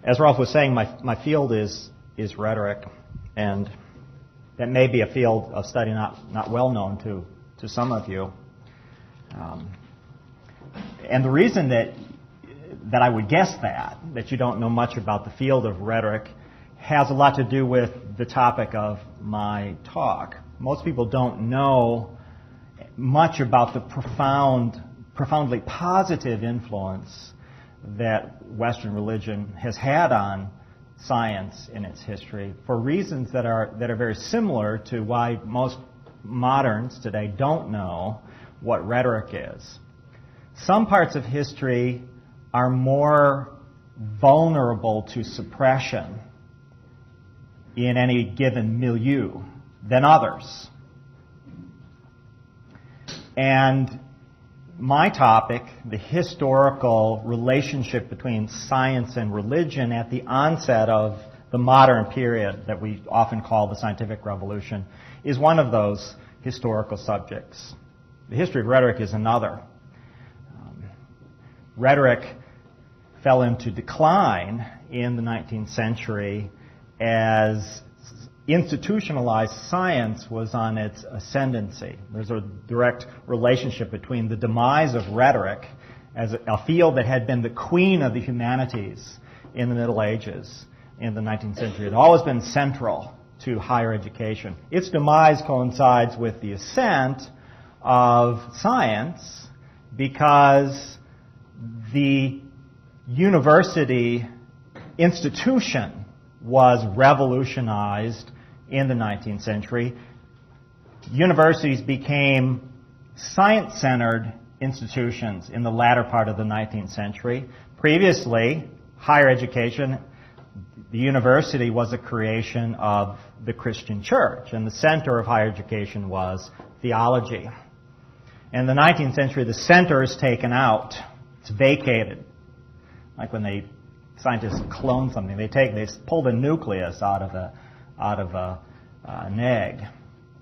As Rolf was saying, my field is rhetoric, and that may be a field of study not well known to some of you. And the reason that I would guess that you don't know much about the field of rhetoric has a lot to do with the topic of my talk. Most people don't know much about the profoundly positive influence that Western religion has had on science in its history, for reasons that are very similar to why most moderns today don't know what rhetoric is. Some parts of history are more vulnerable to suppression in any given milieu than others. And my topic, the historical relationship between science and religion at the onset of the modern period that we often call the scientific revolution, is one of those historical subjects. The history of rhetoric is another. Rhetoric fell into decline in the 19th century as institutionalized science was on its ascendancy. There's a direct relationship between the demise of rhetoric as a field that had been the queen of the humanities in the Middle Ages in the 19th century. It had always been central to higher education. Its demise coincides with the ascent of science because the university institution was revolutionized in the 19th century. Universities became science-centered institutions in the latter part of the 19th century. Previously, higher education, the university was a creation of the Christian church, and the center of higher education was theology. In the 19th century, the center is taken out. It's vacated. Like when scientists clone something, they pull the nucleus out of an egg.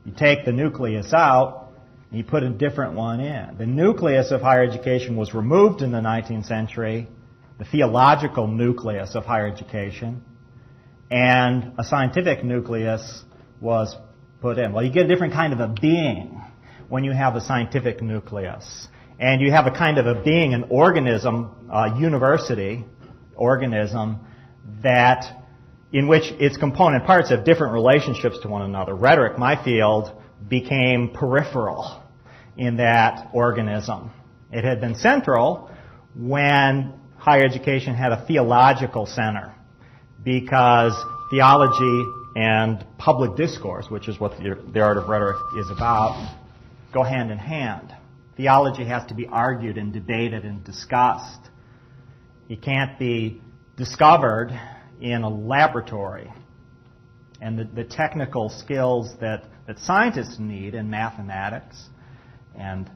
You take the nucleus out, and you put a different one in. The nucleus of higher education was removed in the 19th century, the theological nucleus of higher education, and a scientific nucleus was put in. Well, you get a different kind of a being when you have a scientific nucleus. And you have a kind of a being, an organism, a university organism, in which its component parts have different relationships to one another. Rhetoric, my field, became peripheral in that organism. It had been central when higher education had a theological center, because theology and public discourse, which is what the art of rhetoric is about, go hand in hand. Theology has to be argued and debated and discussed. It can't be discovered in a laboratory. And the technical skills that scientists need in mathematics and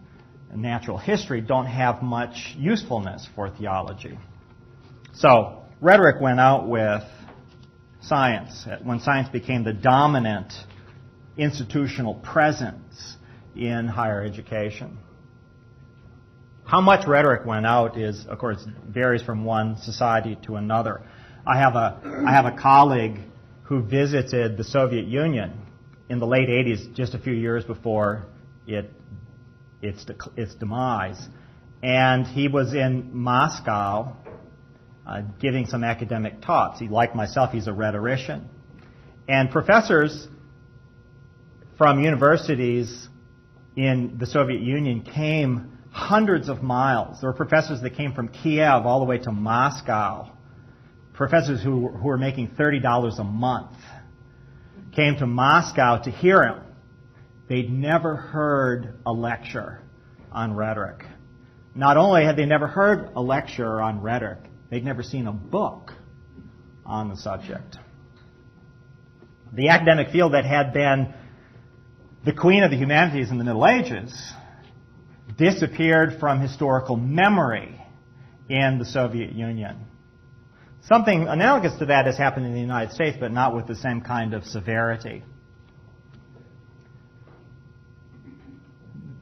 natural history don't have much usefulness for theology. So, rhetoric went out with science, when science became the dominant institutional presence in higher education. How much rhetoric went out is, of course, varies from one society to another. I have a colleague who visited the Soviet Union in the late 80s, just a few years before its demise. And he was in Moscow giving some academic talks. Like myself, he's a rhetorician. And professors from universities in the Soviet Union came hundreds of miles. There were professors that came from Kiev all the way to Moscow. Professors who were making $30 a month came to Moscow to hear him. They'd never heard a lecture on rhetoric. Not only had they never heard a lecture on rhetoric, they'd never seen a book on the subject. The academic field that had been the queen of the humanities in the Middle Ages disappeared from historical memory in the Soviet Union. Something analogous to that has happened in the United States, but not with the same kind of severity.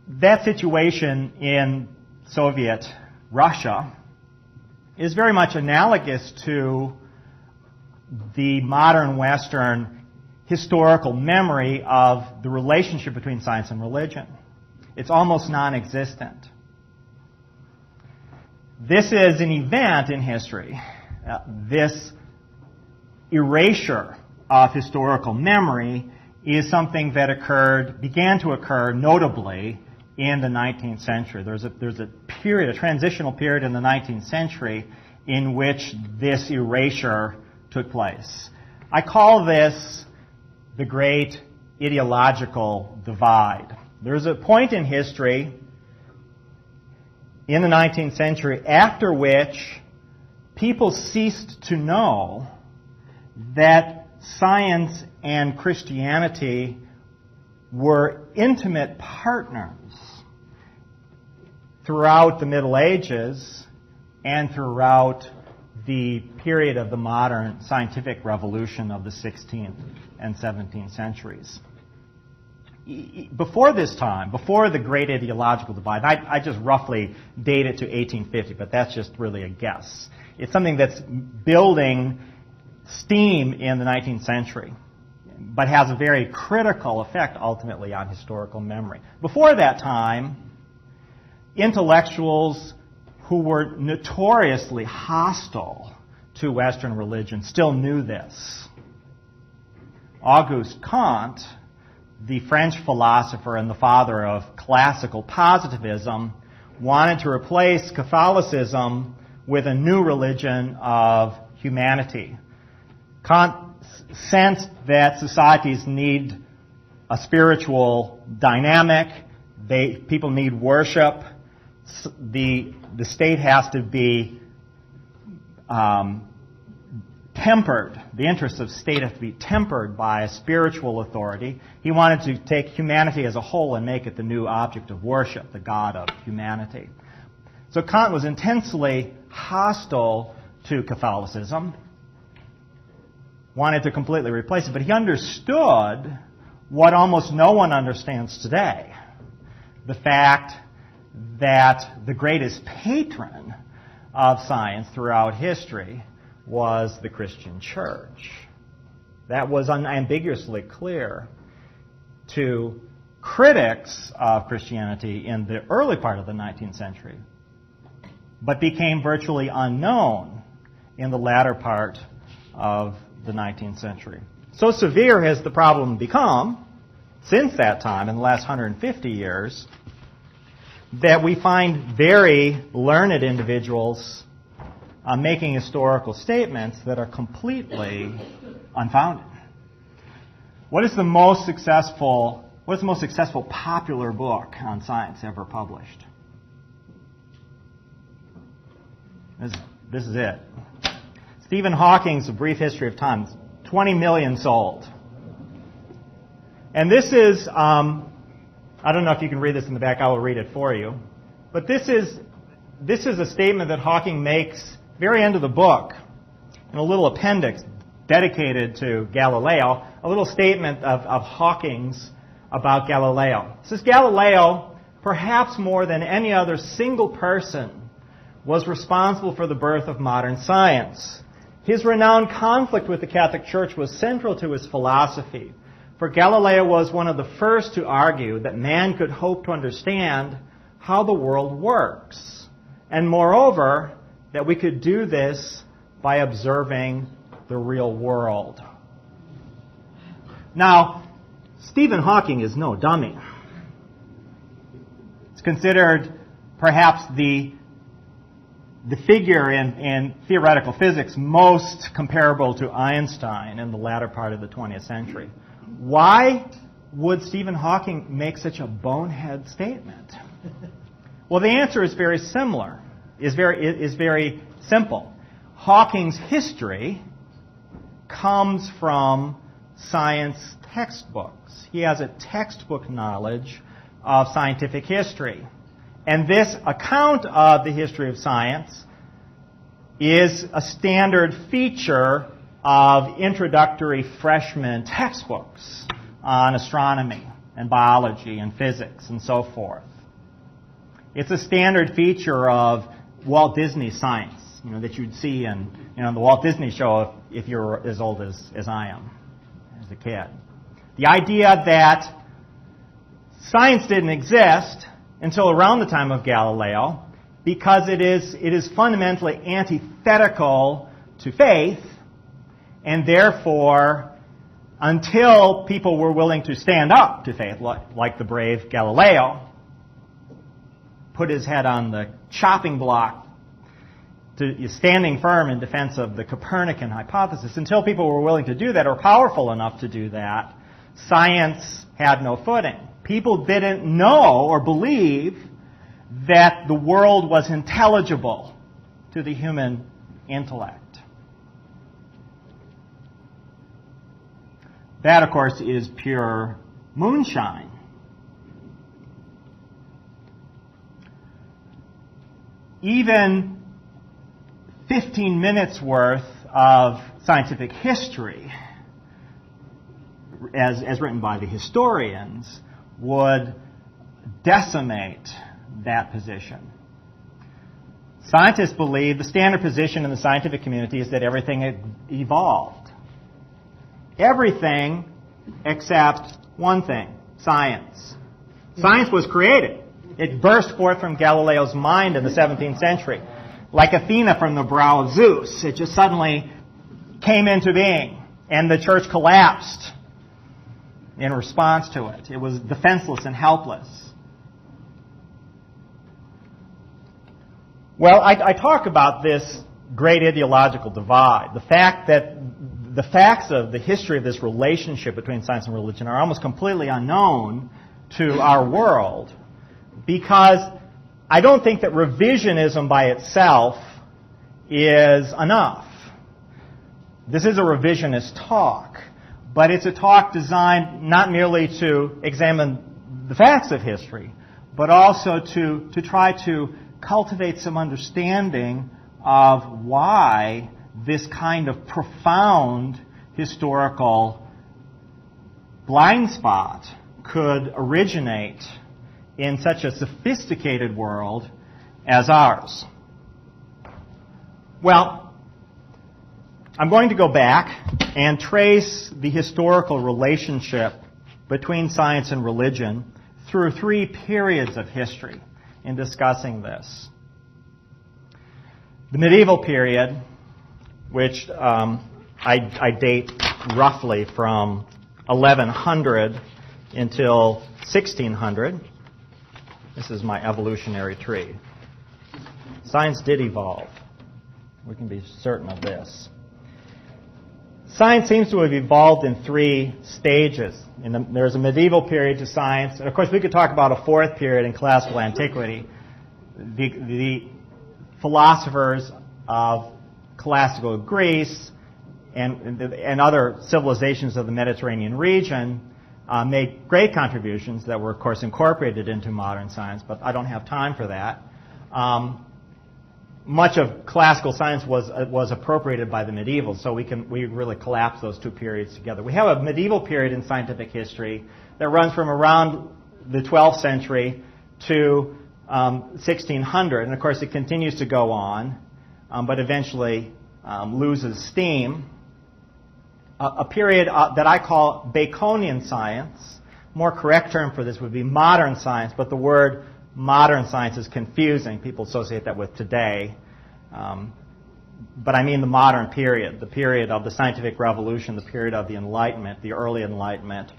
That situation in Soviet Russia is very much analogous to the modern Western historical memory of the relationship between science and religion. It's almost non-existent. This is an event in history. This erasure of historical memory is something that began to occur notably in the 19th century. There's a period, a transitional period in the 19th century in which this erasure took place. I call this the great ideological divide. There's a point in history in the 19th century after which people ceased to know that science and Christianity were intimate partners throughout the Middle Ages and throughout the period of the modern scientific revolution of the 16th and 17th centuries. Before this time, before the great ideological divide, I just roughly date it to 1850, but that's just really a guess. It's something that's building steam in the 19th century, but has a very critical effect ultimately on historical memory. Before that time, intellectuals who were notoriously hostile to Western religion still knew this. Auguste Comte, the French philosopher and the father of classical positivism, wanted to replace Catholicism with a new religion of humanity. Comte sensed that societies need a spiritual dynamic. People need worship. The state has to be tempered. The interests of state have to be tempered by a spiritual authority. He wanted to take humanity as a whole and make it the new object of worship, the God of humanity. So Kant was intensely hostile to Catholicism, wanted to completely replace it, but he understood what almost no one understands today, the fact that the greatest patron of science throughout history was the Christian Church. That was unambiguously clear to critics of Christianity in the early part of the 19th century, but became virtually unknown in the latter part of the 19th century. So severe has the problem become since that time, in the last 150 years, that we find very learned individuals making historical statements that are completely unfounded. What is the most successful popular book on science ever published? This is it. Stephen Hawking's A Brief History of Time. 20 million sold. And this is, I don't know if you can read this in the back, I will read it for you. But this is a statement that Hawking makes very end of the book, in a little appendix dedicated to Galileo, a little statement of Hawking's about Galileo. It says, Galileo, perhaps more than any other single person, was responsible for the birth of modern science. His renowned conflict with the Catholic Church was central to his philosophy, for Galileo was one of the first to argue that man could hope to understand how the world works, and moreover, that we could do this by observing the real world. Now, Stephen Hawking is no dummy. It's considered perhaps the figure in theoretical physics most comparable to Einstein in the latter part of the 20th century. Why would Stephen Hawking make such a bonehead statement? Well, the answer is very similar. Is very simple. Hawking's history comes from science textbooks. He has a textbook knowledge of scientific history. And this account of the history of science is a standard feature of introductory freshman textbooks on astronomy and biology and physics and so forth. It's a standard feature of Walt Disney science, that you'd see in the Walt Disney show, if you're as old as I am, as a kid. The idea that science didn't exist until around the time of Galileo because it is fundamentally antithetical to faith, and therefore, until people were willing to stand up to faith, like the brave Galileo, put his head on the chopping block, standing firm in defense of the Copernican hypothesis, until people were willing to do that or powerful enough to do that, science had no footing. People didn't know or believe that the world was intelligible to the human intellect. That, of course, is pure moonshine. Even 15 minutes worth of scientific history, as written by the historians, would decimate that position. Scientists believe the standard position in the scientific community is that everything evolved. Everything except one thing, science. Science was created. It burst forth from Galileo's mind in the 17th century. Like Athena from the brow of Zeus. It just suddenly came into being, and the church collapsed in response to it. It was defenseless and helpless. Well, I talk about this great ideological divide. The fact that the facts of the history of this relationship between science and religion are almost completely unknown to our world, because I don't think that revisionism by itself is enough. This is a revisionist talk, but it's a talk designed not merely to examine the facts of history, but also to try to cultivate some understanding of why this kind of profound historical blind spot could originate in such a sophisticated world as ours. Well, I'm going to go back and trace the historical relationship between science and religion through 3 periods of history in discussing this. The medieval period, which I date roughly from 1100 until 1600. This is my evolutionary tree. Science did evolve. We can be certain of this. Science seems to have evolved in 3 stages. There's a medieval period to science, and of course we could talk about a 4th period in classical antiquity. The philosophers of classical Greece and other civilizations of the Mediterranean region made great contributions that were, of course, incorporated into modern science, but I don't have time for that. Much of classical science was appropriated by the medievals, so we really collapse those 2 periods together. We have a medieval period in scientific history that runs from around the 12th century to 1600, and of course it continues to go on, but eventually loses steam. A period that I call Baconian science. More correct term for this would be modern science, but the word modern science is confusing. People associate that with today. But I mean the modern period, the period of the scientific revolution, the period of the Enlightenment, the early Enlightenment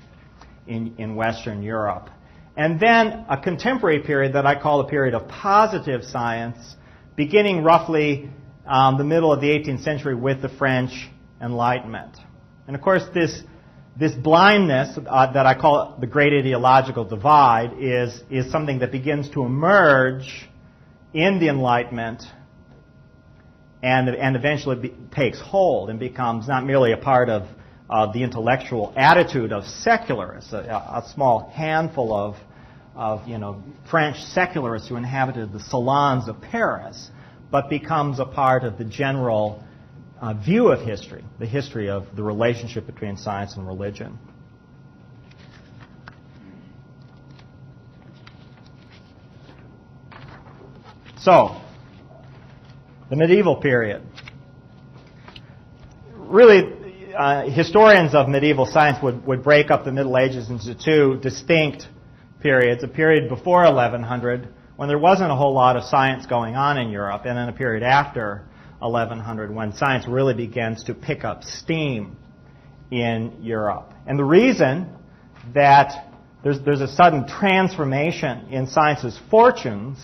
in Western Europe. And then a contemporary period that I call a period of positive science, beginning roughly the middle of the 18th century with the French Enlightenment. And of course, this blindness that I call the great ideological divide is something that begins to emerge in the Enlightenment and eventually takes hold and becomes not merely a part of the intellectual attitude of secularists, a small handful of French secularists who inhabited the salons of Paris, but becomes a part of the general view of history, the history of the relationship between science and religion. So, the medieval period. really, historians of medieval science would break up the Middle Ages into two distinct periods, a period before 1100, when there wasn't a whole lot of science going on in Europe, and then a period after 1100, when science really begins to pick up steam in Europe. And the reason that there's a sudden transformation in science's fortunes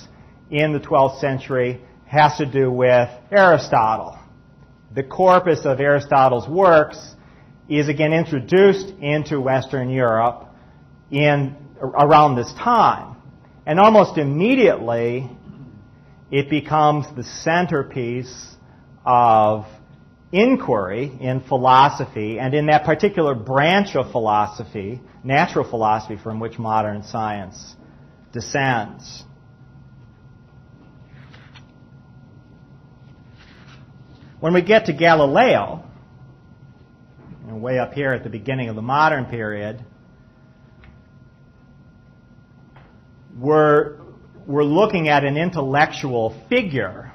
in the 12th century has to do with Aristotle. The corpus of Aristotle's works is again introduced into Western Europe around this time. And almost immediately, it becomes the centerpiece of inquiry in philosophy, and in that particular branch of philosophy, natural philosophy, from which modern science descends. When we get to Galileo, way up here at the beginning of the modern period, we're looking at an intellectual figure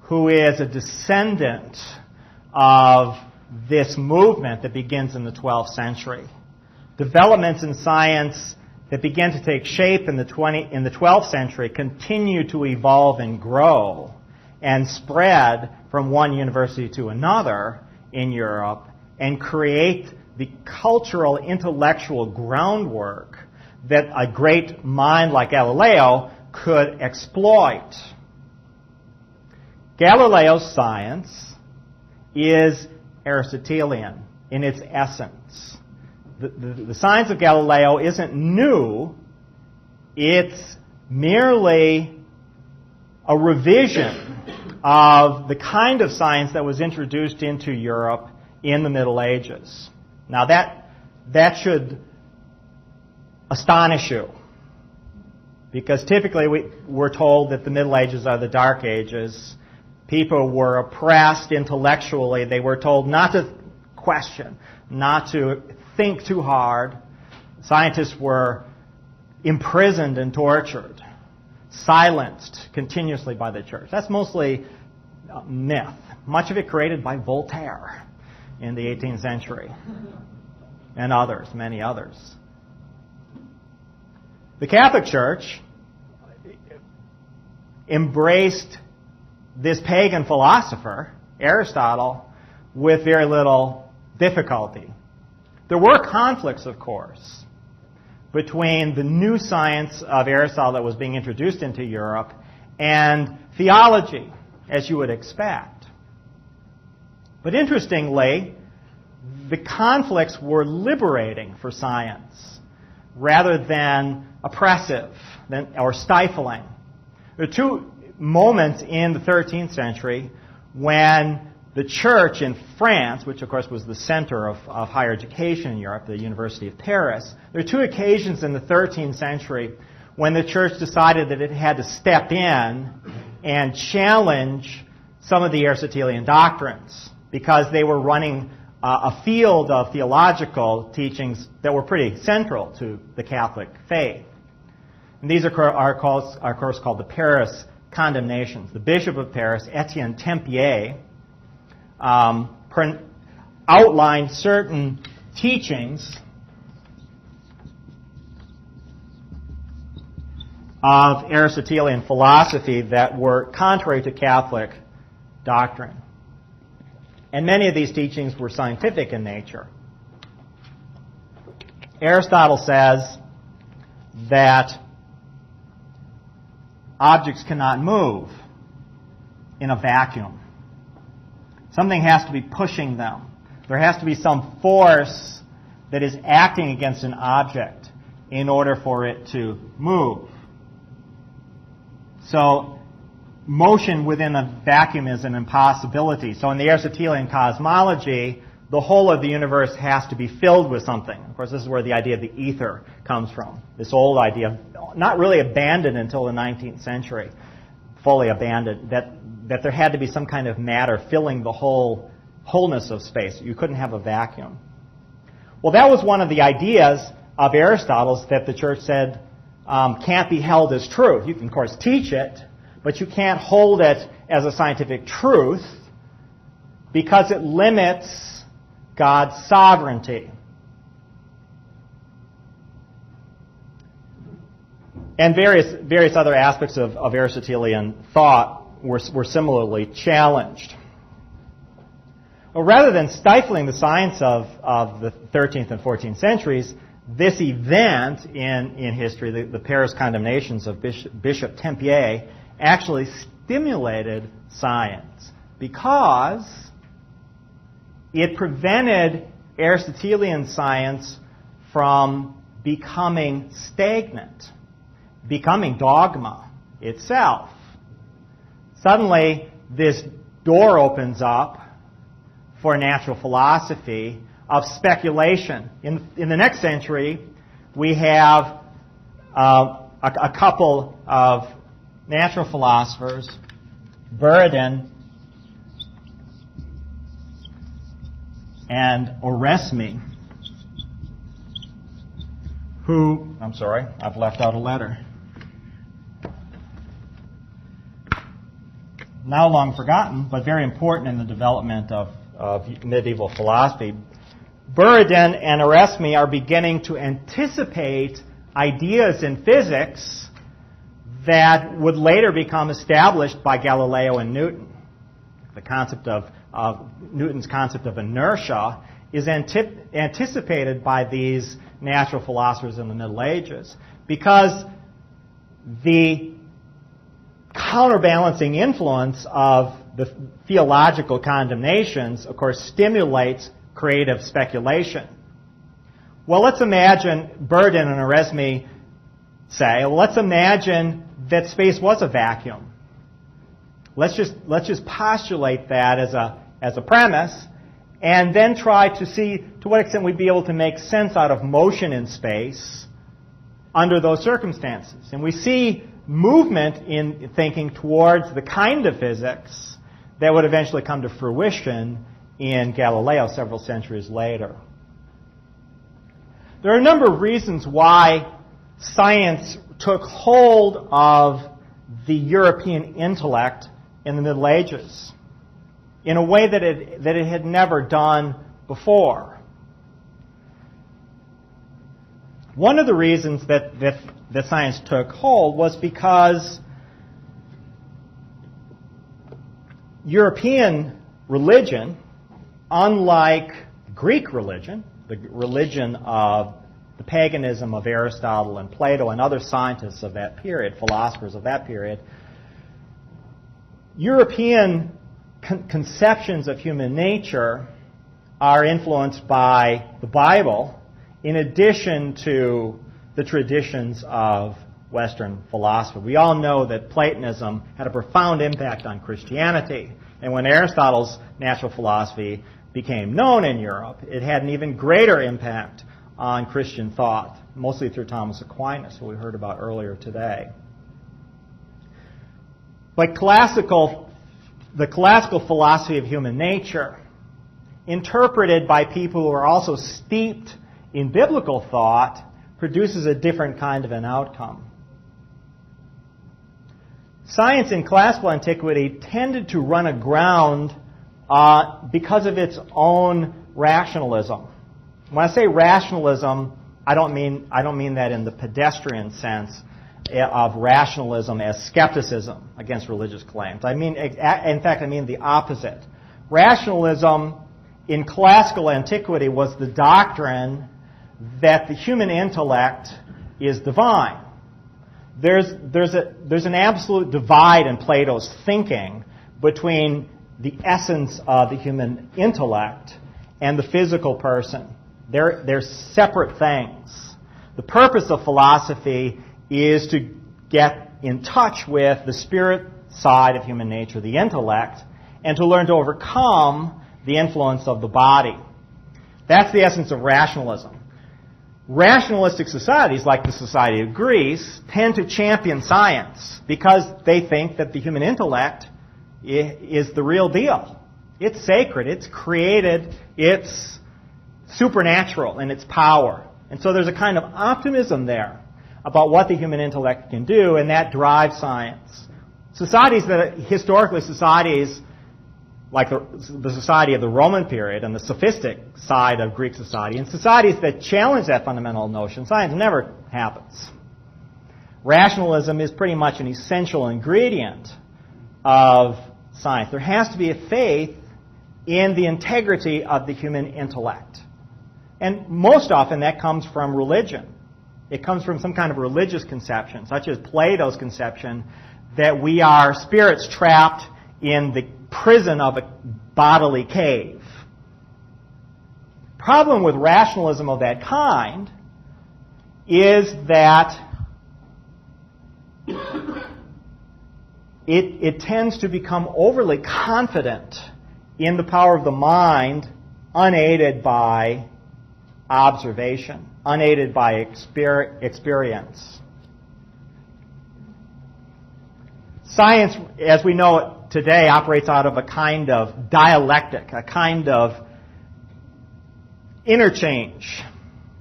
who is a descendant of this movement that begins in the 12th century. Developments in science that began to take shape in the 12th century continue to evolve and grow and spread from one university to another in Europe and create the cultural, intellectual groundwork that a great mind like Galileo could exploit. Galileo's science is Aristotelian in its essence. The science of Galileo isn't new. It's merely a revision of the kind of science that was introduced into Europe in the Middle Ages. Now that should astonish you, because typically we're told that the Middle Ages are the Dark Ages. People were oppressed intellectually. They were told not to question, not to think too hard. Scientists were imprisoned and tortured, silenced continuously by the church. That's mostly myth, much of it created by Voltaire in the 18th century, and others, many others. The Catholic Church embraced this pagan philosopher, Aristotle, with very little difficulty. There were conflicts, of course, between the new science of Aristotle that was being introduced into Europe and theology, as you would expect. But interestingly, the conflicts were liberating for science rather than oppressive or stifling. There are two moments in the 13th century when the church in France, which of course was the center of higher education in Europe, the University of Paris, there are two occasions in the 13th century when the church decided that it had to step in and challenge some of the Aristotelian doctrines, because they were running a field of theological teachings that were pretty central to the Catholic faith. And these are of course called the Paris condemnations. The Bishop of Paris, Etienne Tempier, outlined certain teachings of Aristotelian philosophy that were contrary to Catholic doctrine. And many of these teachings were scientific in nature. Aristotle says that objects cannot move in a vacuum. Something has to be pushing them. There has to be some force that is acting against an object in order for it to move. So motion within a vacuum is an impossibility. So in the Aristotelian cosmology, the whole of the universe has to be filled with something. Of course, this is where the idea of the ether comes from. This old idea, not really abandoned until the 19th century, fully abandoned, that there had to be some kind of matter filling the wholeness of space. You couldn't have a vacuum. Well, that was one of the ideas of Aristotle's that the church said can't be held as truth. You can, of course, teach it, but you can't hold it as a scientific truth because it limits God's sovereignty. And various other aspects of Aristotelian thought were similarly challenged. Well, rather than stifling the science of the 13th and 14th centuries, this event in history, the Paris condemnations of Bishop Tempier, actually stimulated science because it prevented Aristotelian science from becoming stagnant, becoming dogma itself. Suddenly, this door opens up for natural philosophy of speculation. In the next century, we have a couple of natural philosophers, Buridan and Oresme, who, I'm sorry, I've left out a letter. Now long forgotten, but very important in the development of medieval philosophy. Buridan and Oresme are beginning to anticipate ideas in physics that would later become established by Galileo and Newton. The concept of Newton's concept of inertia is anticipated by these natural philosophers in the Middle Ages because the counterbalancing influence of the theological condemnations, of course, stimulates creative speculation. Well, let's imagine Buridan and Oresme say, well, let's imagine that space was a vacuum. Let's just postulate that as a premise, and then try to see to what extent we'd be able to make sense out of motion in space under those circumstances. And we see movement in thinking towards the kind of physics that would eventually come to fruition in Galileo several centuries later. There are a number of reasons why science took hold of the European intellect in the Middle Ages in a way that it had never done before. One of the reasons that science took hold was because European religion, unlike Greek religion, the religion of the paganism of Aristotle and Plato and other scientists of that period, philosophers of that period, European conceptions of human nature are influenced by the Bible in addition to the traditions of Western philosophy. We all know that Platonism had a profound impact on Christianity, and when Aristotle's natural philosophy became known in Europe, it had an even greater impact on Christian thought, mostly through Thomas Aquinas, who we heard about earlier today. But the classical philosophy of human nature, interpreted by people who are also steeped in biblical thought, produces a different kind of an outcome. Science in classical antiquity tended to run aground because of its own rationalism. When I say rationalism, I don't mean that in the pedestrian sense of rationalism as skepticism against religious claims. In fact, I mean the opposite. Rationalism in classical antiquity was the doctrine that the human intellect is divine. There's an absolute divide in Plato's thinking between the essence of the human intellect and the physical person. They're separate things. The purpose of philosophy is to get in touch with the spirit side of human nature, the intellect, and to learn to overcome the influence of the body. That's the essence of rationalism. Rationalistic societies, like the Society of Greece, tend to champion science because they think that the human intellect is the real deal. It's sacred, it's created, it's supernatural in its power. And so there's a kind of optimism there about what the human intellect can do, and that drives science. Historically, societies like the society of the Roman period and the sophistic side of Greek society, in societies that challenge that fundamental notion, science never happens. Rationalism is pretty much an essential ingredient of science. There has to be a faith in the integrity of the human intellect. And most often that comes from religion. It comes from some kind of religious conception, such as Plato's conception that we are spirits trapped in the prison of a bodily cave. Problem with rationalism of that kind is that it tends to become overly confident in the power of the mind, unaided by observation, unaided by experience. Science, as we know it today, operates out of a kind of dialectic, a kind of interchange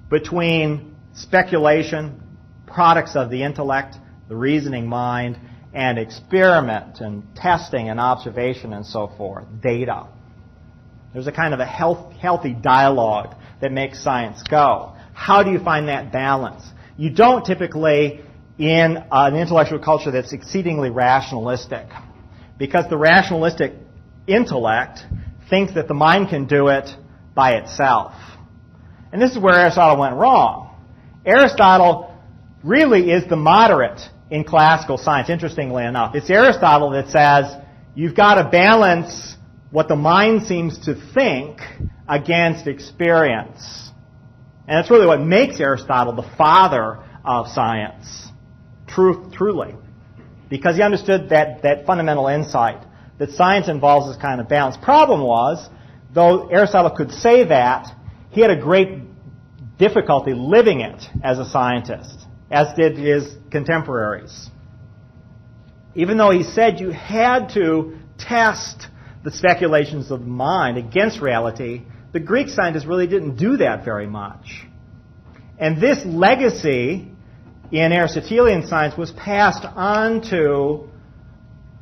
between speculation, products of the intellect, the reasoning mind, and experiment and testing and observation and so forth, data. There's a kind of a healthy dialogue that makes science go. How do you find that balance? You don't typically in an intellectual culture that's exceedingly rationalistic, because the rationalistic intellect thinks that the mind can do it by itself. And this is where Aristotle went wrong. Aristotle really is the moderate in classical science, interestingly enough. It's Aristotle that says you've got to balance what the mind seems to think against experience. And that's really what makes Aristotle the father of science, truly. Because he understood that fundamental insight, that science involves this kind of balance. Problem was, though Aristotle could say that, he had a great difficulty living it as a scientist, as did his contemporaries. Even though he said you had to test the speculations of the mind against reality, the Greek scientists really didn't do that very much. And this legacy in Aristotelian science was passed on to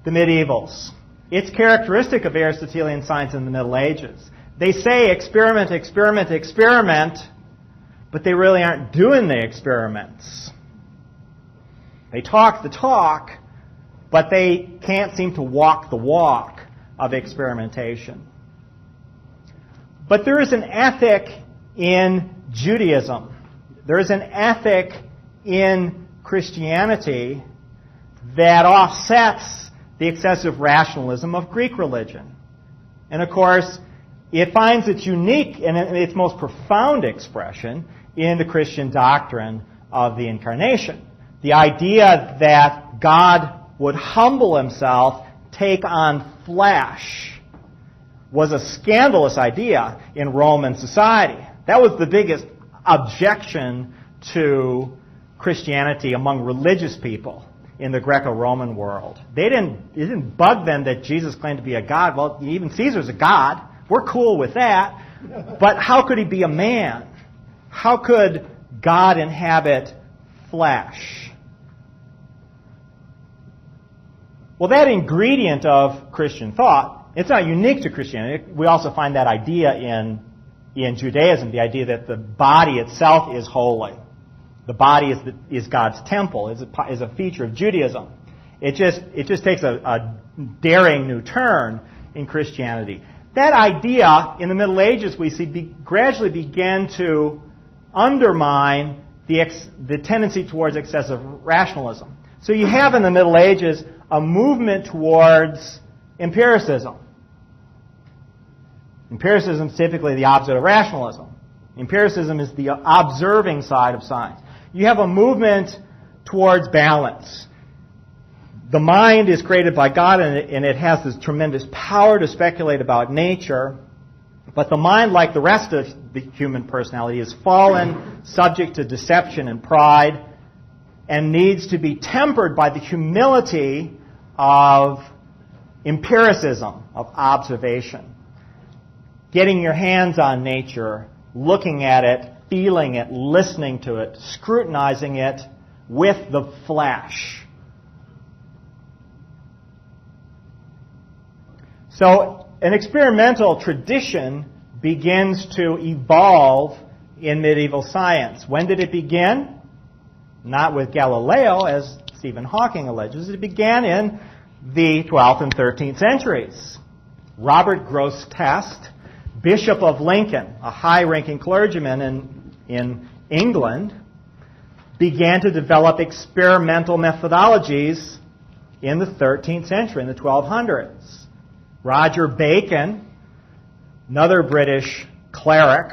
the medievals. It's characteristic of Aristotelian science in the Middle Ages. They say experiment, experiment, experiment, but they really aren't doing the experiments. They talk the talk, but they can't seem to walk the walk of experimentation. But there is an ethic in Judaism. There is an ethic in Christianity that offsets the excessive rationalism of Greek religion. And of course, it finds its unique and its most profound expression in the Christian doctrine of the Incarnation. The idea that God would humble himself, take on flesh, was a scandalous idea in Roman society. That was the biggest objection to Christianity among religious people in the Greco-Roman world. It didn't bug them that Jesus claimed to be a god. Well, even Caesar's a god. We're cool with that. But how could he be a man? How could God inhabit flesh? Well, that ingredient of Christian thought, it's not unique to Christianity. We also find that idea in Judaism, the idea that the body itself is holy. The body is God's temple, is a feature of Judaism. It just takes a daring new turn in Christianity. That idea, in the Middle Ages, we see gradually began to undermine the tendency towards excessive rationalism. So you have in the Middle Ages a movement towards empiricism. Empiricism is typically the opposite of rationalism. Empiricism is the observing side of science. You have a movement towards balance. The mind is created by God, and it has this tremendous power to speculate about nature. But the mind, like the rest of the human personality, is fallen, subject to deception and pride, and needs to be tempered by the humility of empiricism, of observation. Getting your hands on nature, looking at it, feeling it, listening to it, scrutinizing it with the flesh. So an experimental tradition begins to evolve in medieval science. When did it begin? Not with Galileo, as Stephen Hawking alleges. It began in the 12th and 13th centuries. Robert Grosseteste, Bishop of Lincoln, a high-ranking clergyman in England, began to develop experimental methodologies in the 13th century, in the 1200s. Roger Bacon, another British cleric,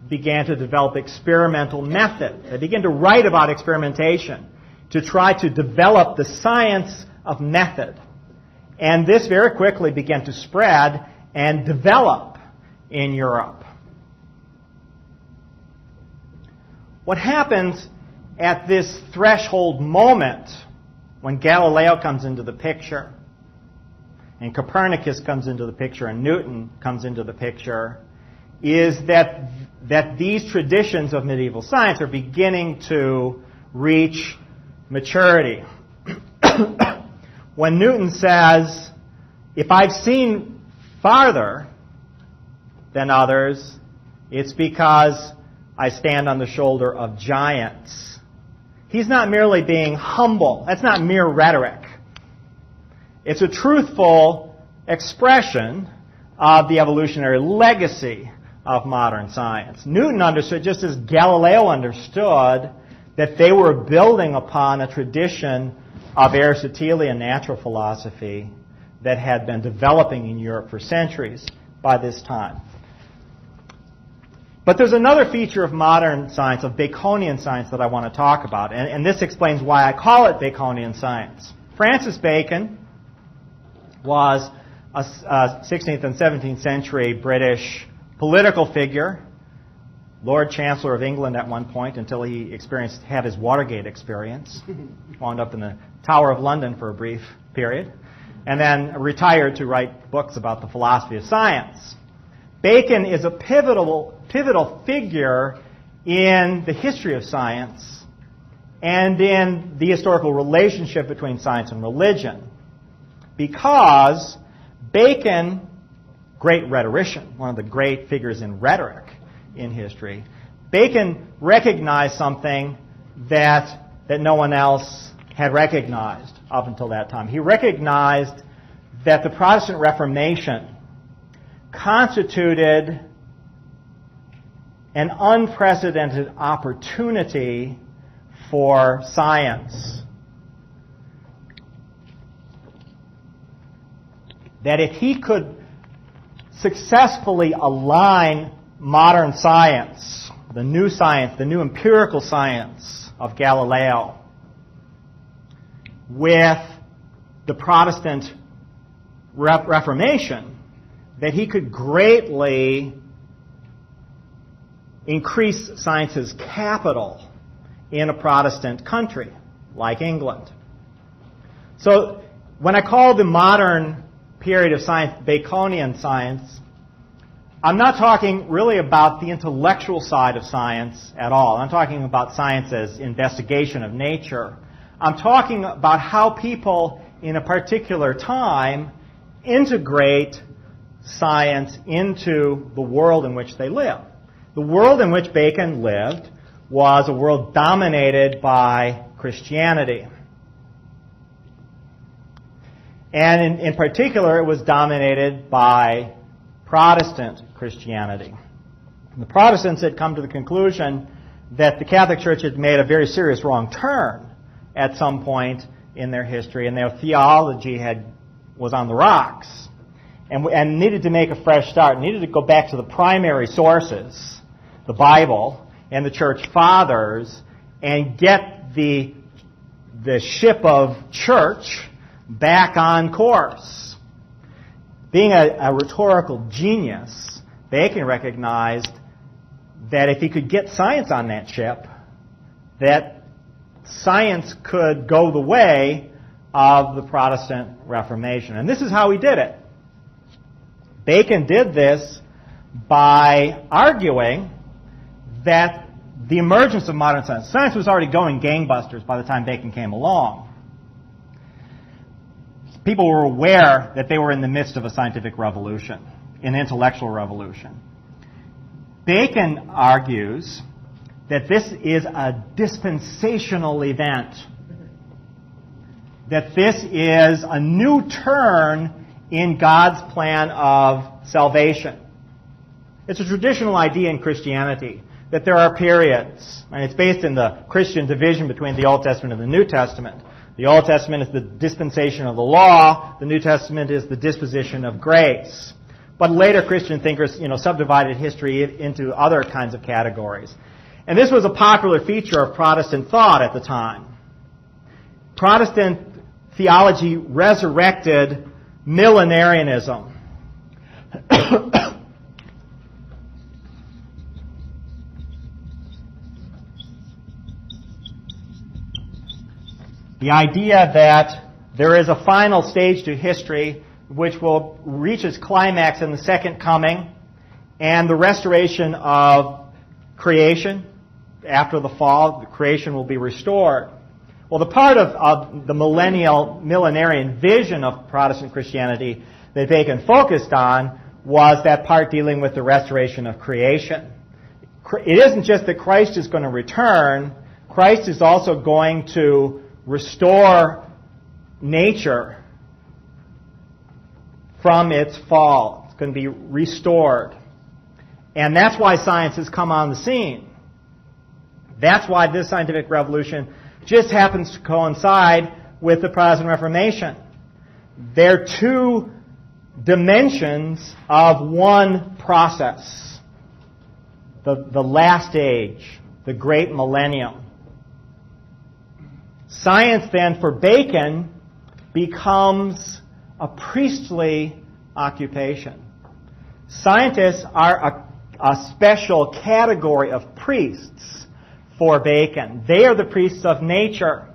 began to develop experimental method. They began to write about experimentation to try to develop the science of method. And this very quickly began to spread and develop in Europe. What happens at this threshold moment when Galileo comes into the picture, and Copernicus comes into the picture, and Newton comes into the picture, is that these traditions of medieval science are beginning to reach maturity. When Newton says, if I've seen farther than others, it's because I stand on the shoulder of giants. He's not merely being humble. That's not mere rhetoric. It's a truthful expression of the evolutionary legacy of modern science. Newton understood, just as Galileo understood, that they were building upon a tradition of Aristotelian natural philosophy that had been developing in Europe for centuries by this time. But there's another feature of modern science, of Baconian science, that I want to talk about, and this explains why I call it Baconian science. Francis Bacon was a 16th and 17th century British political figure, Lord Chancellor of England at one point until he had his Watergate experience, wound up in the Tower of London for a brief period, and then retired to write books about the philosophy of science. Bacon is a pivotal figure in the history of science and in the historical relationship between science and religion, because Bacon, great rhetorician, one of the great figures in rhetoric in history, Bacon recognized something that no one else had recognized up until that time. He recognized that the Protestant Reformation constituted an unprecedented opportunity for science. That if he could successfully align modern science, the new empirical science of Galileo, with the Protestant Reformation, that he could greatly increase science's capital in a Protestant country like England. So when I call the modern period of science Baconian science, I'm not talking really about the intellectual side of science at all. I'm talking about science as investigation of nature. I'm talking about how people in a particular time integrate science into the world in which they live. The world in which Bacon lived was a world dominated by Christianity. And in particular, it was dominated by Protestant Christianity. And the Protestants had come to the conclusion that the Catholic Church had made a very serious wrong turn at some point in their history, and their theology was on the rocks, and needed to make a fresh start, needed to go back to the primary sources, the Bible and the Church Fathers, and get the ship of church back on course. Being a rhetorical genius, Bacon recognized that if he could get science on that ship, that science could go the way of the Protestant Reformation. And this is how he did it. Bacon did this by arguing that the emergence of modern science was already going gangbusters by the time Bacon came along. people were aware that they were in the midst of a scientific revolution, an intellectual revolution. Bacon argues that this is a dispensational event, that this is a new turn in God's plan of salvation. It's a traditional idea in Christianity that there are periods, and it's based in the Christian division between the Old Testament and the New Testament. The Old Testament is the dispensation of the law. The New Testament is the disposition of grace. But later Christian thinkers, subdivided history into other kinds of categories. And this was a popular feature of Protestant thought at the time. Protestant theology resurrected millenarianism. The idea that there is a final stage to history which will reach its climax in the second coming, and the restoration of creation. After the fall, the creation will be restored. Well, the part of the millenarian vision of Protestant Christianity that Bacon focused on was that part dealing with the restoration of creation. It isn't just that Christ is going to return. Christ is also going to restore nature from its fall. It's going to be restored. And that's why science has come on the scene. That's why this scientific revolution just happens to coincide with the Protestant Reformation. They're two dimensions of one process. The last age, the great millennium. Science then, for Bacon, becomes a priestly occupation. Scientists are a special category of priests for Bacon. They are the priests of nature.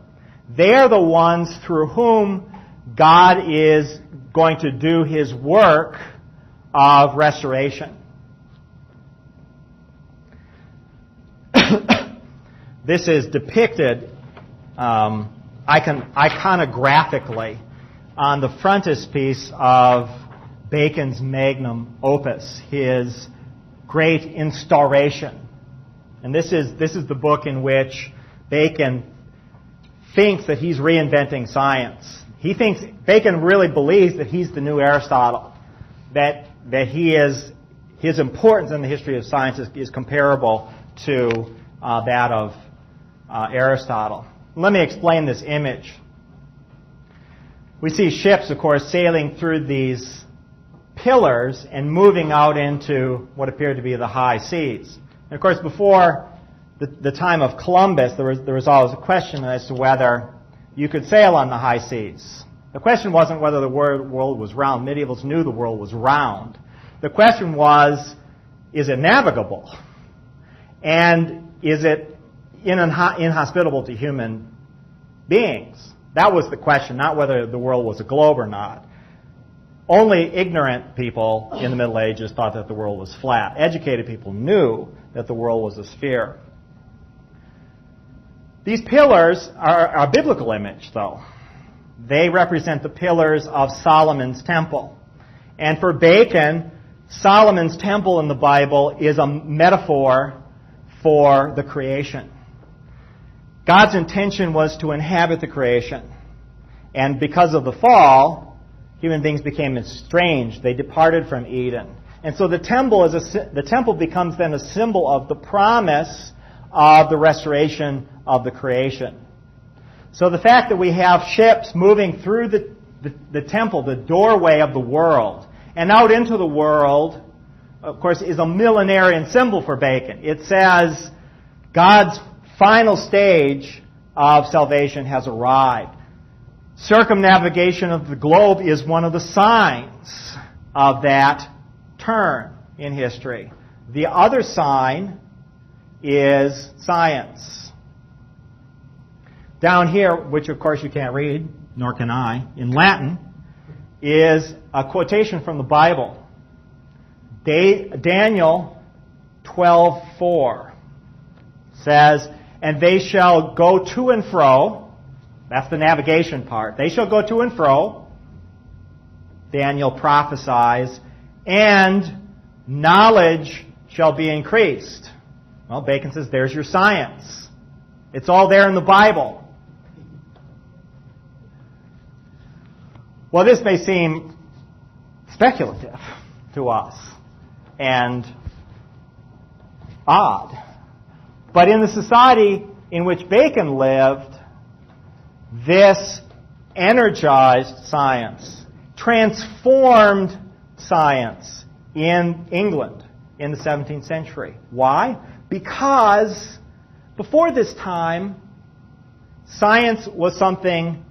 They are the ones through whom God is going to do his work of restoration. This is depicted iconographically on the frontispiece of Bacon's magnum opus, his great Instauration. And this is the book in which Bacon thinks that he's reinventing science. Bacon really believes that he's the new Aristotle, that his importance in the history of science is comparable to that of Aristotle. Let me explain this image. We see ships, of course, sailing through these pillars and moving out into what appear to be the high seas. And of course, before the time of Columbus, there was always a question as to whether you could sail on the high seas. The question wasn't whether the world was round. Medievals knew the world was round. The question was, is it navigable? And is it inhospitable to human beings? That was the question, not whether the world was a globe or not. Only ignorant people in the Middle Ages thought that the world was flat. Educated people knew that the world was a sphere. These pillars are a biblical image, though. They represent the pillars of Solomon's temple. And for Bacon, Solomon's temple in the Bible is a metaphor for the creation. God's intention was to inhabit the creation. And because of the fall, human beings became estranged. They departed from Eden. And so the temple becomes then a symbol of the promise of the restoration of the creation. So the fact that we have ships moving through the temple, the doorway of the world, and out into the world, of course, is a millenarian symbol for Bacon. It says God's final stage of salvation has arrived. Circumnavigation of the globe is one of the signs of that turn in history. The other sign is science. Down here, which of course you can't read, nor can I, in Latin, is a quotation from the Bible. Daniel 12:4 says, "And they shall go to and fro," that's the navigation part, "they shall go to and fro Daniel prophesies, and knowledge shall be increased. Well, Bacon says, there's your science. It's all there in the Bible. Well, this may seem speculative to us and odd. But in the society in which Bacon lived, this energized science, transformed science in England in the 17th century. Why? Because before this time, science was something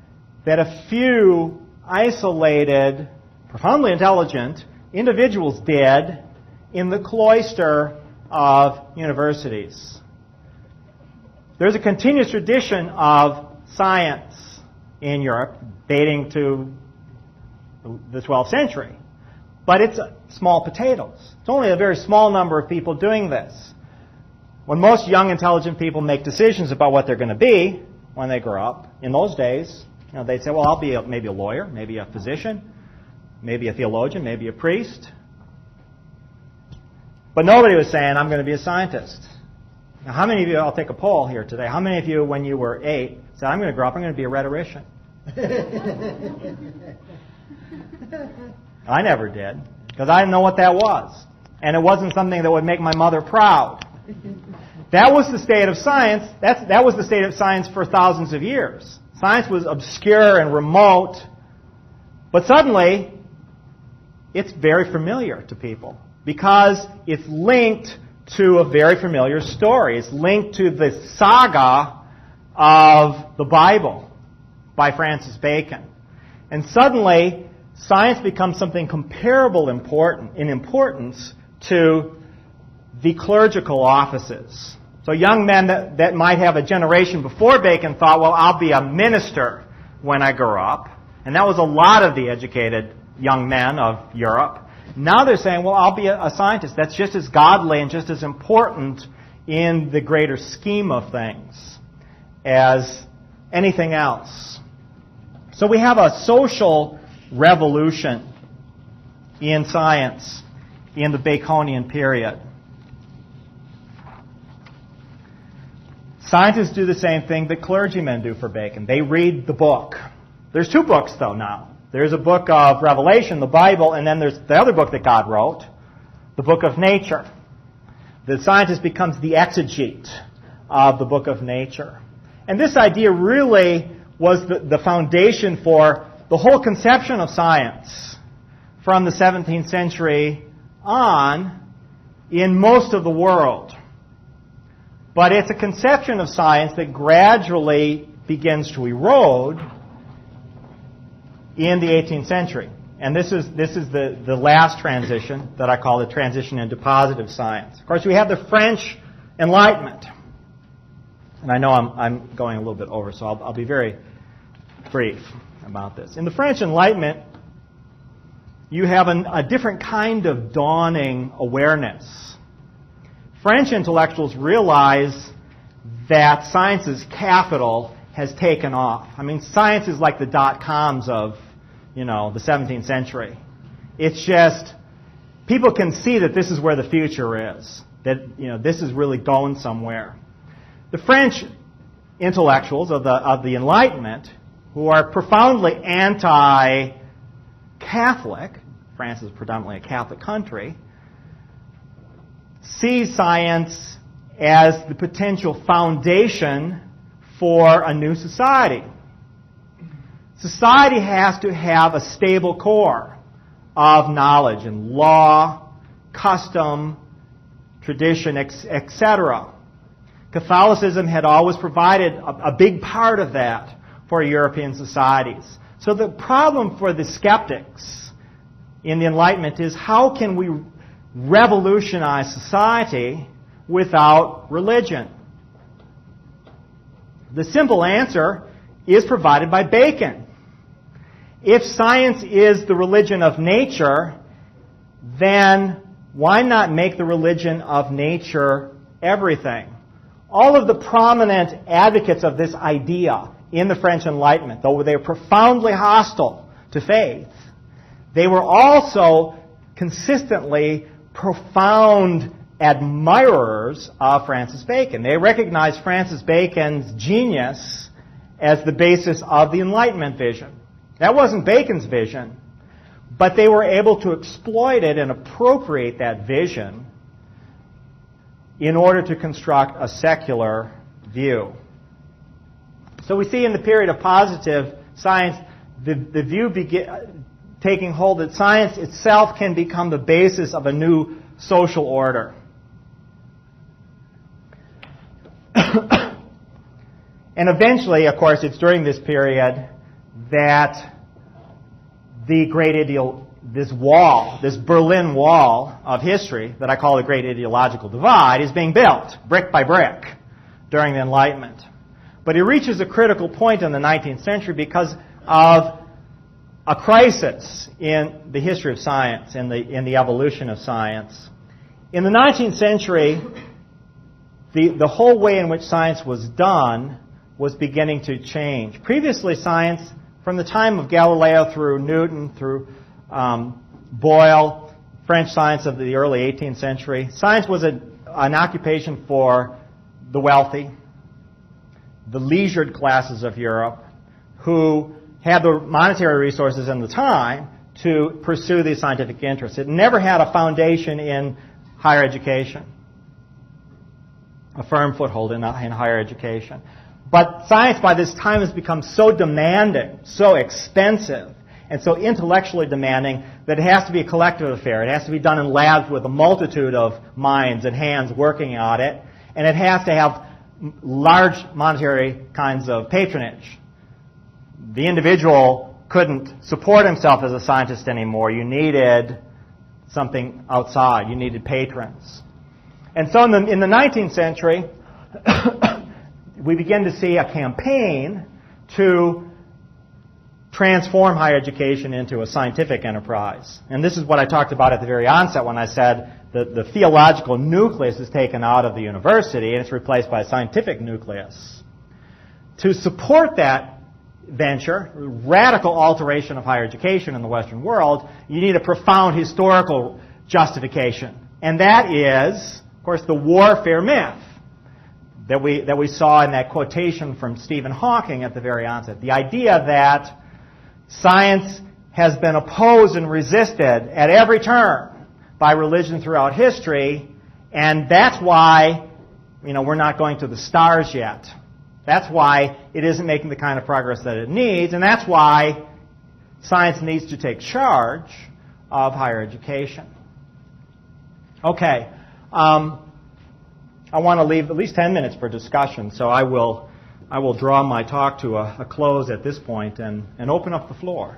that a few isolated, profoundly intelligent individuals did in the cloister of universities. There's a continuous tradition of science in Europe dating to the 12th century. But it's small potatoes. It's only a very small number of people doing this. When most young, intelligent people make decisions about what they're going to be when they grow up, in those days, they'd say, well, I'll be maybe a lawyer, maybe a physician, maybe a theologian, maybe a priest. But nobody was saying, I'm going to be a scientist. Now, how many of you, I'll take a poll here today, how many of you, when you were 8, said, I'm going to grow up, I'm going to be a rhetorician? I never did, because I didn't know what that was. And it wasn't something that would make my mother proud. That was the state of science. That was the state of science for thousands of years. Science was obscure and remote, but suddenly it's very familiar to people because it's linked to a very familiar story. It's linked to the saga of the Bible by Francis Bacon. And suddenly, science becomes something comparable in importance to the clerical offices. So young men that might have a generation before Bacon thought, well, I'll be a minister when I grow up. And that was a lot of the educated young men of Europe. Now they're saying, well, I'll be a scientist. That's just as godly and just as important in the greater scheme of things as anything else. So we have a social revolution in science in the Baconian period. Scientists do the same thing that clergymen do for Bacon. They read the book. There's two books, though, now. There's a book of Revelation, the Bible, and then there's the other book that God wrote, the book of nature. The scientist becomes the exegete of the book of nature. And this idea really was the foundation for the whole conception of science from the 17th century on in most of the world. But it's a conception of science that gradually begins to erode in the 18th century. And this is the last transition that I call the transition into positive science. Of course, we have the French Enlightenment. And I know I'm going a little bit over, so I'll be very brief about this. In the French Enlightenment, you have a different kind of dawning awareness. French intellectuals realize that science's capital has taken off. I mean, science is like the dot-coms of, the 17th century. It's just, people can see that this is where the future is, that, this is really going somewhere. The French intellectuals of the Enlightenment, who are profoundly anti-Catholic, France is predominantly a Catholic country, see science as the potential foundation for a new society. Society has to have a stable core of knowledge and law, custom, tradition, etc. Catholicism had always provided a big part of that for European societies. So the problem for the skeptics in the Enlightenment is how can we revolutionize society without religion? The simple answer is provided by Bacon. If science is the religion of nature, then why not make the religion of nature everything? All of the prominent advocates of this idea in the French Enlightenment, though they were profoundly hostile to faith, they were also consistently profound admirers of Francis Bacon. They recognized Francis Bacon's genius as the basis of the Enlightenment vision. That wasn't Bacon's vision, but they were able to exploit it and appropriate that vision in order to construct a secular view. So we see in the period of positive science the view taking hold that science itself can become the basis of a new social order. And eventually, of course, it's during this period that the great this Berlin Wall of history that I call the great ideological divide is being built, brick by brick, during the Enlightenment. But it reaches a critical point in the 19th century because of a crisis in the history of science, in the evolution of science. In the 19th century, the whole way in which science was done was beginning to change. Previously, science, from the time of Galileo through Newton, through Boyle, French science of the early 18th century, science was an occupation for the wealthy, the leisured classes of Europe, who had the monetary resources and the time to pursue these scientific interests. It never had a foundation in higher education, a firm foothold in higher education. But science by this time has become so demanding, so expensive, and so intellectually demanding that it has to be a collective affair. It has to be done in labs with a multitude of minds and hands working on it, and it has to have large monetary kinds of patronage. The individual couldn't support himself as a scientist anymore. You needed something outside. You needed patrons. And so in the 19th century, we begin to see a campaign to transform higher education into a scientific enterprise. And this is what I talked about at the very onset when I said that the theological nucleus is taken out of the university and it's replaced by a scientific nucleus. To support that venture, radical alteration of higher education in the Western world, you need a profound historical justification. And that is, of course, the warfare myth that we saw in that quotation from Stephen Hawking at the very onset. The idea that science has been opposed and resisted at every turn by religion throughout history, and that's why, we're not going to the stars yet. That's why it isn't making the kind of progress that it needs, and that's why science needs to take charge of higher education. Okay. I want to leave at least 10 minutes for discussion, so I will draw my talk to a close at this point and open up the floor.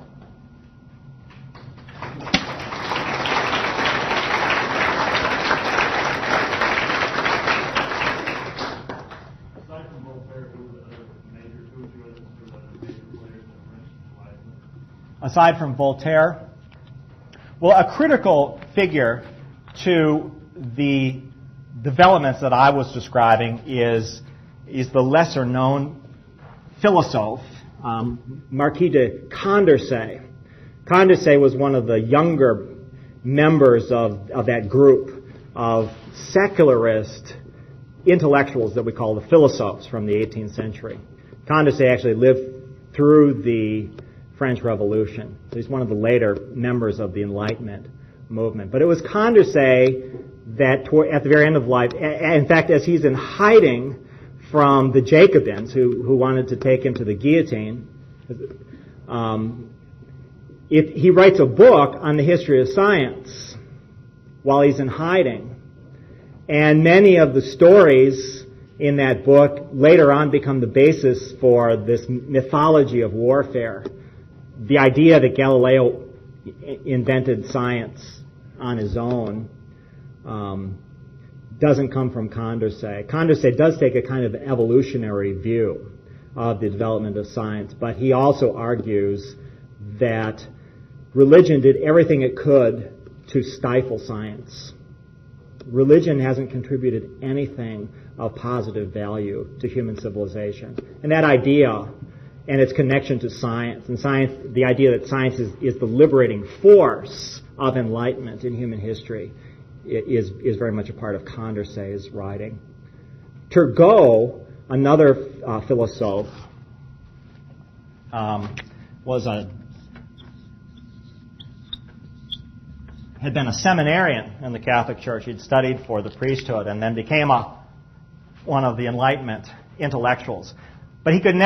Aside from Voltaire, well, a critical figure to the developments that I was describing is the lesser known philosophe, Marquis de Condorcet. Condorcet was one of the younger members of that group of secularist intellectuals that we call the philosophes from the 18th century. Condorcet actually lived through the French Revolution. So he's one of the later members of the Enlightenment movement. But it was Condorcet that at the very end of life, in fact, as he's in hiding from the Jacobins who wanted to take him to the guillotine, he writes a book on the history of science while he's in hiding. And many of the stories in that book later on become the basis for this mythology of warfare. The idea that Galileo invented science on his own doesn't come from Condorcet. Condorcet does take a kind of evolutionary view of the development of science, but he also argues that religion did everything it could to stifle science. Religion hasn't contributed anything of positive value to human civilization. And that idea and its connection to science. And science, the idea that science is the liberating force of enlightenment in human history is very much a part of Condorcet's writing. Turgot, another philosophe, had been a seminarian in the Catholic Church. He'd studied for the priesthood and then became one of the Enlightenment intellectuals. But he could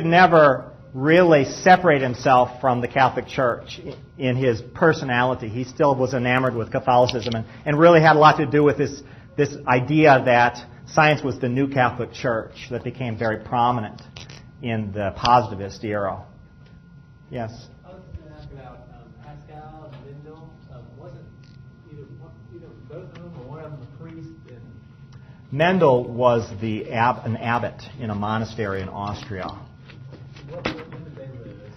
never really separate himself from the Catholic Church in his personality. He still was enamored with Catholicism and really had a lot to do with this idea that science was the new Catholic Church that became very prominent in the positivist era. Yes? I was going to ask about Pascal and Mendel. Wasn't either both of them or one of them a priest? Mendel was an abbot in a monastery in Austria. When did they live?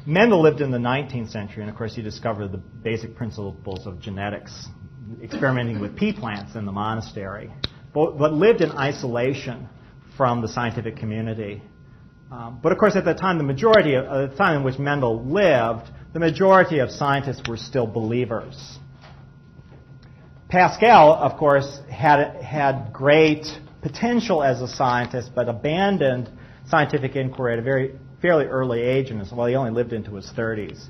Mendel lived in the 19th century, and of course he discovered the basic principles of genetics, experimenting with pea plants in the monastery, but lived in isolation from the scientific community. But of course at the time, the time in which Mendel lived, the majority of scientists were still believers. Pascal, of course, had great potential as a scientist, but abandoned scientific inquiry at a fairly early age, and he only lived into his 30s.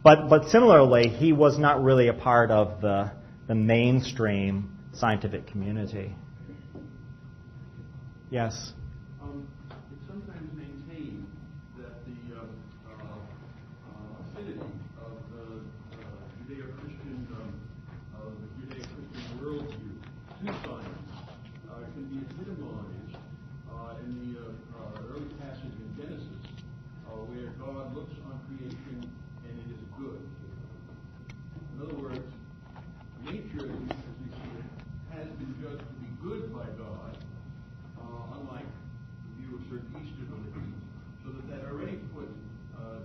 But similarly, he was not really a part of the mainstream scientific community. Yes? It's sometimes maintained that the affinity of the Judeo-Christian worldview to science can be epitomized in the early passage in Genesis, where God looks on creation and it is good. In other words, nature, as we see it, has been judged to be good by God, unlike the view of certain Eastern religions, so that already put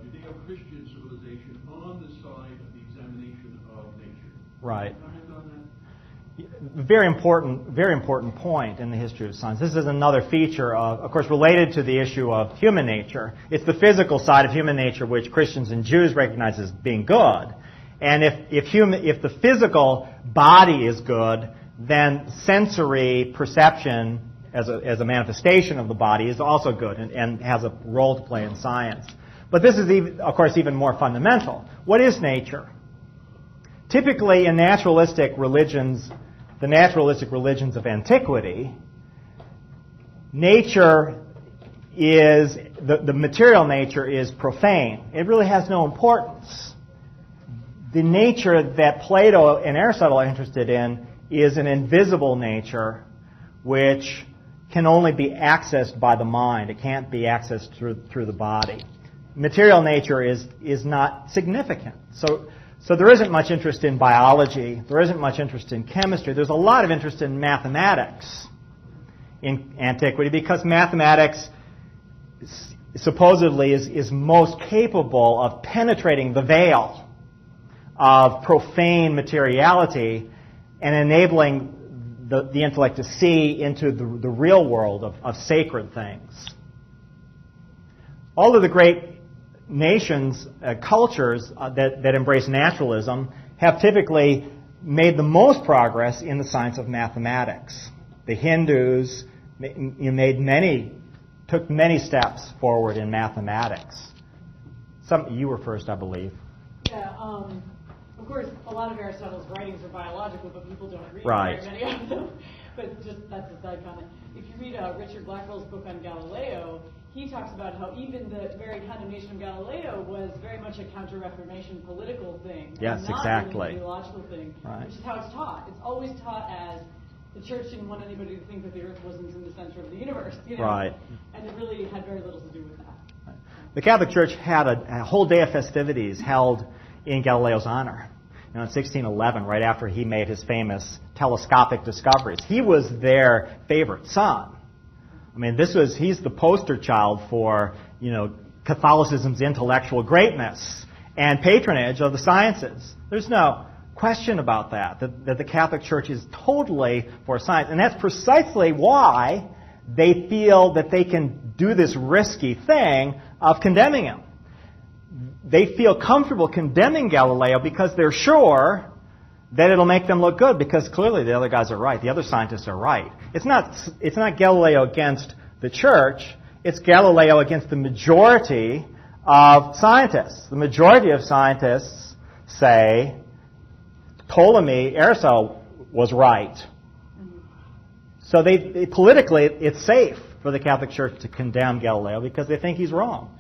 Judeo-Christian civilization on the side of the examination of nature. Right. Comment on that? Very important point in the history of science. This is another feature of course, related to the issue of human nature. It's the physical side of human nature which Christians and Jews recognize as being good. And if the physical body is good, then sensory perception as a manifestation of the body is also good and has a role to play in science. But this is, of course, even more fundamental. What is nature? Typically, in the naturalistic religions of antiquity, nature is, the material nature is profane. It really has no importance. The nature that Plato and Aristotle are interested in is an invisible nature which can only be accessed by the mind. It can't be accessed through the body. Material nature is not significant. So there isn't much interest in biology. There isn't much interest in chemistry. There's a lot of interest in mathematics in antiquity because mathematics supposedly is most capable of penetrating the veil of profane materiality and enabling the intellect to see into the real world of sacred things. All of the great nations, cultures that embrace naturalism have typically made the most progress in the science of mathematics. The Hindus took many steps forward in mathematics. You were first, I believe. Yeah, of course, a lot of Aristotle's writings are biological, but people don't read Right. very many of them. But just that's a side comment. If you read Richard Blackwell's book on Galileo, he talks about how even the very condemnation of Galileo was very much a counter-Reformation political thing. Yes, and not exactly. Really an ideological thing, Right. which is how it's taught. It's always taught as the church didn't want anybody to think that the earth wasn't in the center of the universe. Right. And it really had very little to do with that. Right. The Catholic Church had a whole day of festivities held in Galileo's honor. In 1611, right after he made his famous telescopic discoveries. He was their favorite son. I mean, he's the poster child for, Catholicism's intellectual greatness and patronage of the sciences. There's no question about that the Catholic Church is totally for science. And that's precisely why they feel that they can do this risky thing of condemning him. They feel comfortable condemning Galileo because they're sure that it'll make them look good, because clearly the other guys are right. The other scientists are right. It's not Galileo against the church. It's Galileo against the majority of scientists. The majority of scientists say Ptolemy, Aristotle was right. So they politically, it's safe for the Catholic Church to condemn Galileo because they think he's wrong.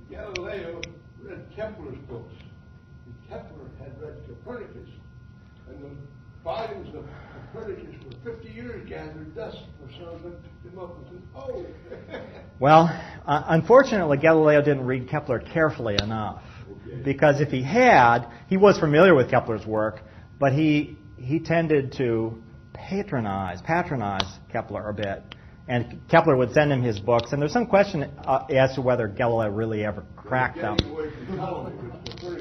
Galileo read Kepler's books. Kepler had read Copernicus, and the volumes of Copernicus for 50 years gathered dust, or some of them picked him up and said, "Oh." Well, unfortunately, Galileo didn't read Kepler carefully enough. Okay. Because if he had, he was familiar with Kepler's work, but he tended to patronize Kepler a bit. And Kepler would send him his books, and there's some question as to whether Galileo really ever cracked them.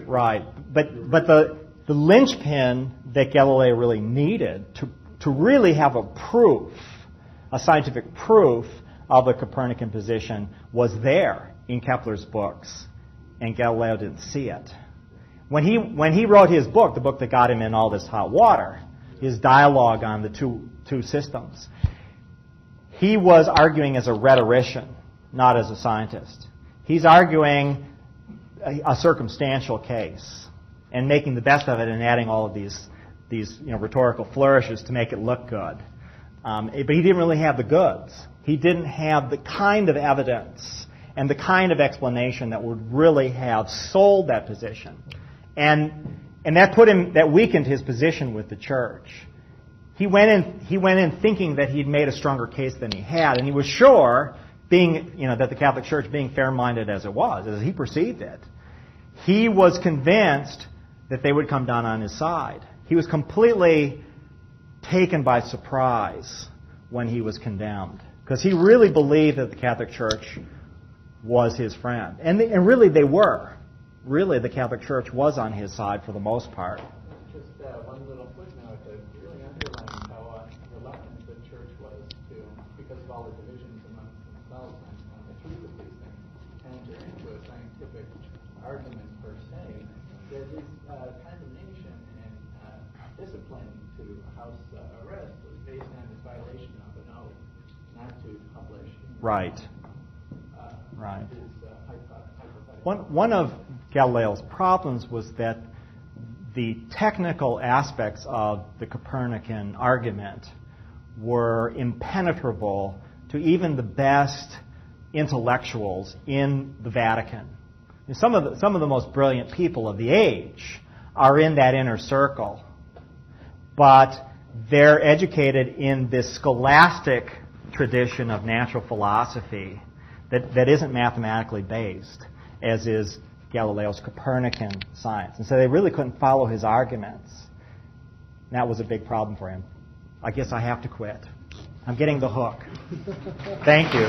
Right. But the linchpin that Galileo really needed to really have a scientific proof of the Copernican position was there in Kepler's books, and Galileo didn't see it. When he wrote his book, the book that got him in all this hot water, his dialogue on the two systems, he was arguing as a rhetorician, not as a scientist. He's arguing a circumstantial case and making the best of it and adding all of these rhetorical flourishes to make it look good. But he didn't really have the goods. He didn't have the kind of evidence and the kind of explanation that would really have sold that position. And that weakened his position with the church. He went in thinking that he'd made a stronger case than he had, and he was sure, that the Catholic Church, being fair-minded as it was, as he perceived it, he was convinced that they would come down on his side. He was completely taken by surprise when he was condemned, because he really believed that the Catholic Church was his friend, and really they were. Really, the Catholic Church was on his side for the most part. Just one little footnote that really underlines how reluctant the church was to, because of all the divisions amongst themselves on the truth of these things, enter into a scientific argument per se. That his condemnation and discipline to house arrest was based on his violation of an oath not to publish. Right. Right. His hypothetical. One of Galileo's problems was that the technical aspects of the Copernican argument were impenetrable to even the best intellectuals in the Vatican. And some of the most brilliant people of the age are in that inner circle, but they're educated in this scholastic tradition of natural philosophy that isn't mathematically based, as is Galileo's Copernican science. And so they really couldn't follow his arguments. And that was a big problem for him. I guess I have to quit. I'm getting the hook. Thank you.